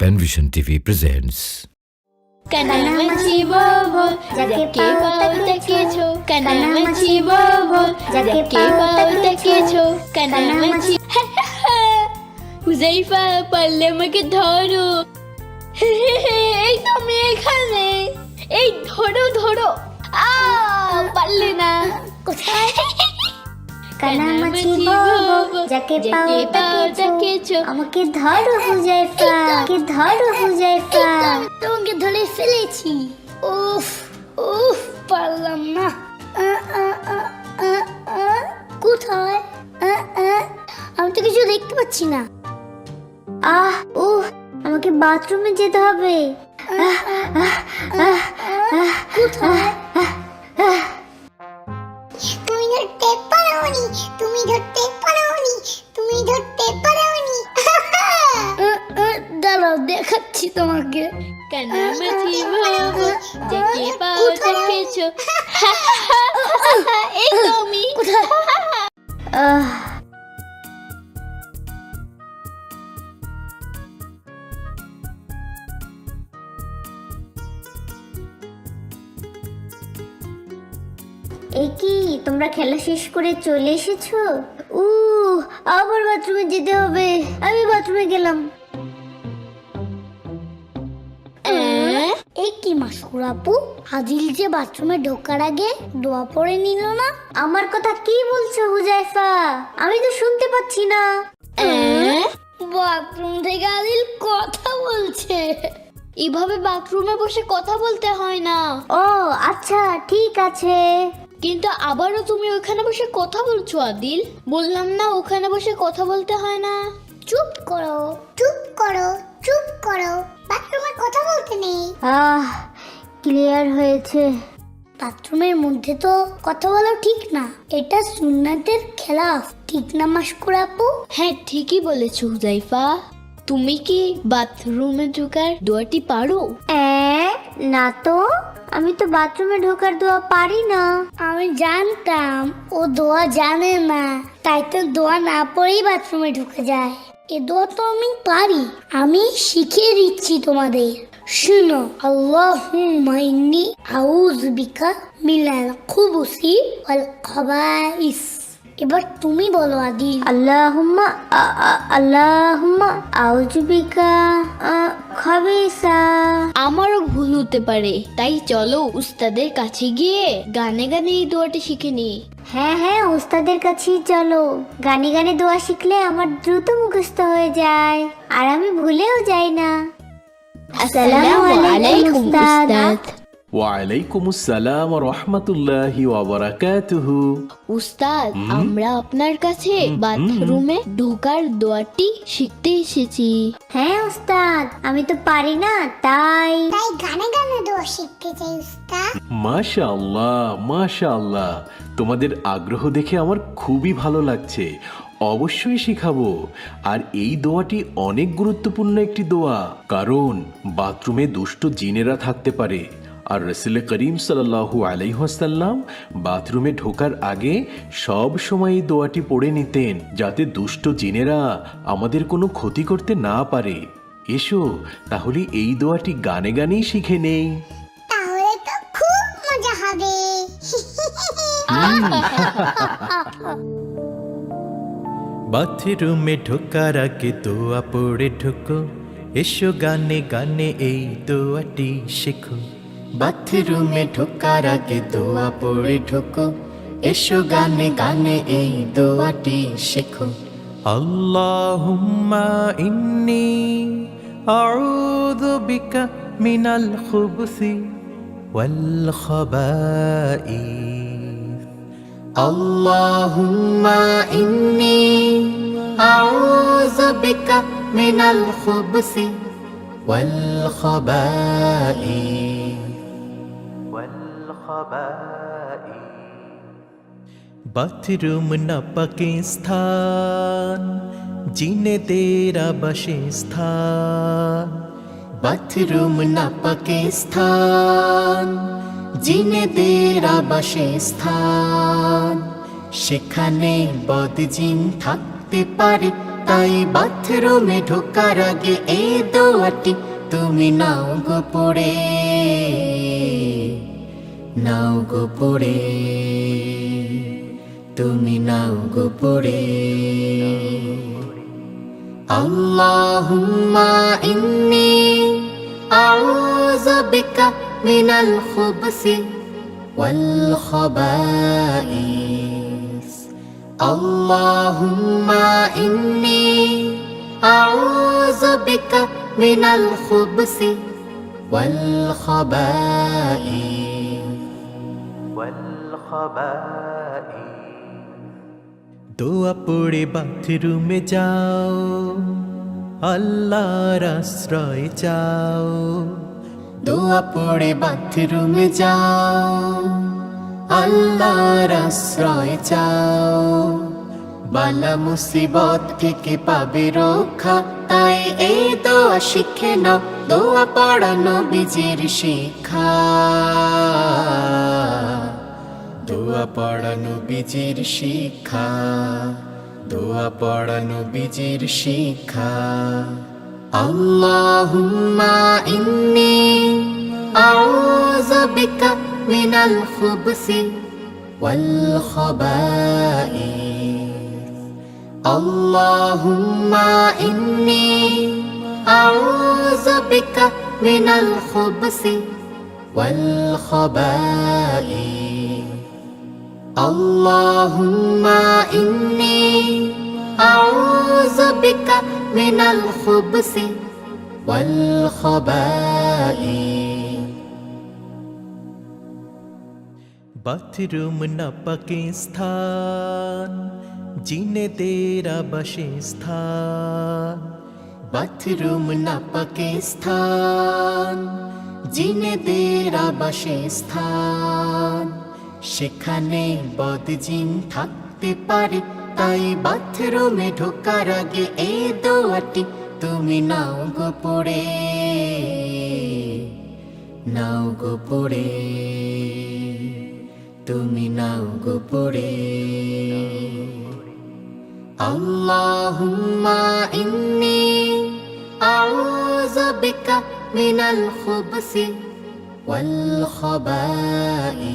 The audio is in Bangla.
Penvision TV presents কানামাছি বলবো যাকে পাও তাকেছো কানামাছি বলবো যাকে পাও তাকেছো কানামাছি হুজাইফা পারলে আমাকে ধরো এই তো আমি এখানে এই ধরো ধরো পারলে না কোথায় কানামাছি বলবো যাকে পাও তাকেছো আমাকে ধরো হুজাইফা তোমাকে ধরে ফেলেছি উফ পারলাম না কোথায় আমি তো কিছু দেখতে পাচ্ছি না আমাকে বাথরুমে যেতে হবে কোথায় তুমি ধরতে পারোনি দাঁড়াও দেখাচ্ছি তোমাকে কানামাছি বলবো যাকে পাও তাকেছো এই তো আমি এই কি তোমরা খেলা শেষ করে চলে এসেছো? আবার বাথরুমে যেতে হবে। আমি বাথরুমে গেলাম। এই কি মাসুর আপু, আদিল যে বাথরুমে ঢোকার আগে দোয়া পড়ে নিল না? আমার কথা কি বলছো হুজাইফা? আমি তো শুনতে পাচ্ছি না। বাথরুম থেকে আদিল কথা বলছে। এভাবে বাথরুমে বসে কথা বলতে হয় না। ও আচ্ছা ঠিক আছে। কিন্তু আবারও তুমি ওখানে বসে কথা বলছো আদিল। বললাম না ওখানে বসে কথা বলতে হয় না। চুপ করো বাথরুমে কথা বলতে নেই। ক্লিয়ার হয়েছে। বাথরুমের মধ্যে তো কথা বলা ঠিক না, এটা সুন্নাতের খেলাফ, ঠিক না মাসকুর আপু? হ্যাঁ ঠিকই বলেছো হুজাইফা। তুমি কি বাথরুমে ঢোকার দোয়াটি পারো? না তো, আমি তো বাথরুমে ঢোকার দোয়া পারি না। আমি জানতাম ও দোয়া জানে না, তাই তো দোয়া না পড়েই বাথরুমে ঢুকে যায়। এ দোয়া তো আমি পারি, আমি শিখিয়ে দিচ্ছি তোমাদের। শুনো, আল্লাহুম্মা ইন্নী আউযু বিকা মিনাল খুবুসি ওয়াল খাবাইস। এবার তুমি বলো আদিল। আল্লাহুম্মা আউযু বিকা খাবিসা। আমারও ভুল হতে পারে, তাই চলো উস্তাদের কাছে গিয়ে গানে গানে এই দোয়াটা শিখে নি। হ্যাঁ উস্তাদের কাছেই চলো। গানে গানে দোয়া শিখলে আমার দ্রুত মুখস্থ হয়ে যায়, আর আমি ভুলেও যাই না। আসসালামু আলাইকুম উস্তাদ। ওয়ালাইকুমুস সালাম ওয়া রাহমাতুল্লাহি ওয়া বারাকাতুহু। উস্তাদ, আমরা আপনার কাছে বাথরুমে ঢোকার দোয়াটি শিখতে এসেছি। হ্যাঁ উস্তাদ, আমি তো পারি না, তাই গানে গানে দোয়া শিখতে চাই উস্তাদ। মাশাআল্লাহ, তোমাদের আগ্রহ দেখে আমার খুবই ভালো লাগছে। অবশ্যই শিখাবো। আর এই দোয়াটি অনেক গুরুত্বপূর্ণ একটি দোয়া, কারণ বাথরুমে দুষ্ট জিনেরা থাকতে পারে। আর রাসূল করিম সাল্লাল্লাহু আলাইহি ওয়াসাল্লাম বাথরুমে ঢোকার আগে সব সময় এই দোয়াটি পড়ে নিতেন, যাতে দুষ্ট জিনেরা আমাদের কোনো ক্ষতি করতে না পারে। এসো তাহলে এই দোয়াটি গানে গানেই শিখে নেই। তাহলে তো খুব মজা হবে। বাথরুমে ঢোকার আগে দোয়া পড়ে ঢোকো, এসো গানে গানে এই দোয়াটি শেখো। বাথরুমে ঢোকার আগে দোয়া পড়ে ঢোকো, এসো গানে গানে এই দোয়াটি শেখো। আল্লাহুম্মা ইন্নী আউযু বিকা মিনাল খুবুসি ওয়াল খাবাইস। আল্লাহুম্মা ইন্নী আউযু বিকা মিনাল খুবুসি ওয়াল খাবাইস। বাথরুম না পাকে স্থান, জিনেদের আবাসস্থান। বাথরুম না পাকে স্থান, জিনেদের আবাসস্থান। সেখানে বদজিন থাকতে পারে, তাই বাথরুমে ঢোকার আগে এই দোয়াটি তুমি নাও গো পড়ে, নাও গো পড়ে, তুমি নাও গো পড়ে। আল্লাহুম্মা ইন্নী আউযু বিকা মিনাল খুবসি ওয়াল খাবাইস। আল্লাহুম্মা ইন্নী আউযু বিকা মিনাল খুবসি ওয়াল খাবাইস। দোয়া পড়ে বাথরুমে যাও, আল্লাহর আশ্রয় চাও। দোয়া পড়ে বাথরুমে যাও, আল্লাহর আশ্রয় চাও। বালা মুসিবত থেকে পাবে রক্ষা, তাই এই দোয়া শিখে নাও। দোয়া পড়া নবীজির শিক্ষা, দোয়া পড়া নবীজির শিক্ষা, দোয়া পড়া নবীজির শিক্ষা। আল্লাহুম্মা ইন্নী আউযু বিকা মিনাল খুবসি ওয়াল খাবাইস। আল্লাহুম্মা ইন্নী আউযু বিকা মিনাল খুবসি ওয়াল খাবাইস। আল্লাহুম্মা ইন্নী আউযু বিকা মিনাল খুবসি ওয়াল খাবাইস। বাথরুম না পাকিস্তান, জিনেদের আবাসস্থান। বাথরুম না পাকিস্তান, জিনেদের আবাসস্থান। সেখানে বদজিন থাকতে পারে, তাই বাথরুমে ঢোকার আগে এই দোয়াটি তুমি নাও গো পড়ে, নাও গো পড়ে, তুমি নাও গো পড়ে। আল্লাহুম্মা ইন্নী আউযু বিকা মিনাল খুবসি ওয়াল খাবাইস।